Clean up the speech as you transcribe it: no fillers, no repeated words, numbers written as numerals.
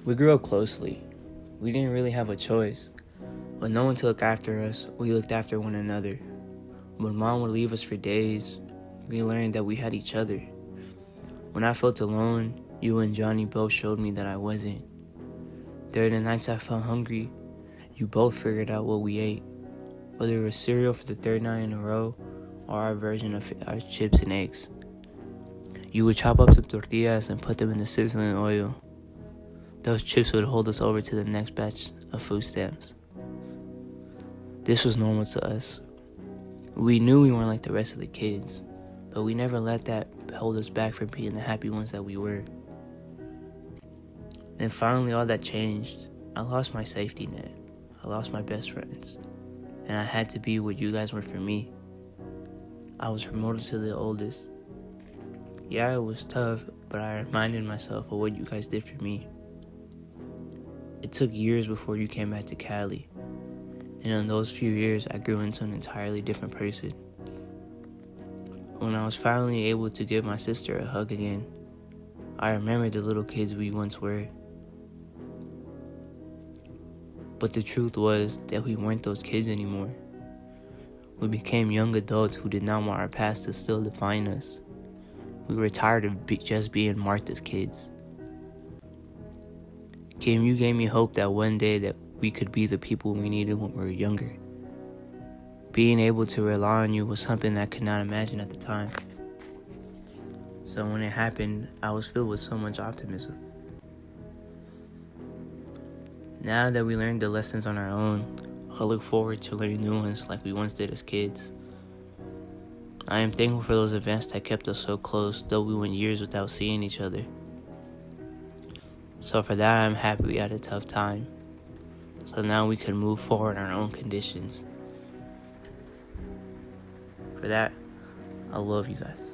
We grew up closely. We didn't really have a choice. When no one to look after us, we looked after one another. When mom would leave us for days, we learned that we had each other. When I felt alone, you and Johnny both showed me that I wasn't. During the nights I felt hungry, you both figured out what we ate. Whether it was cereal for the third night in a row, or our version of our chips and eggs. You would chop up some tortillas and put them in the sizzling oil. Those chips would hold us over to the next batch of food stamps. This was normal to us. We knew we weren't like the rest of the kids, but we never let that hold us back from being the happy ones that we were. Then finally all that changed. I lost my safety net. I lost my best friends. And I had to be what you guys were for me. I was promoted to the oldest. Yeah, it was tough, but I reminded myself of what you guys did for me. It took years before you came back to Cali. And in those few years, I grew into an entirely different person. When I was finally able to give my sister a hug again, I remembered the little kids we once were. But the truth was that we weren't those kids anymore. We became young adults who did not want our past to still define us. We were tired of just being Martha's kids. Kim, you gave me hope that one day that we could be the people we needed when we were younger. Being able to rely on you was something I could not imagine at the time. So when it happened, I was filled with so much optimism. Now that we learned the lessons on our own, I look forward to learning new ones like we once did as kids. I am thankful for those events that kept us so close, though we went years without seeing each other. So for that, I'm happy we had a tough time. So now we can move forward on our own conditions. For that, I love you guys.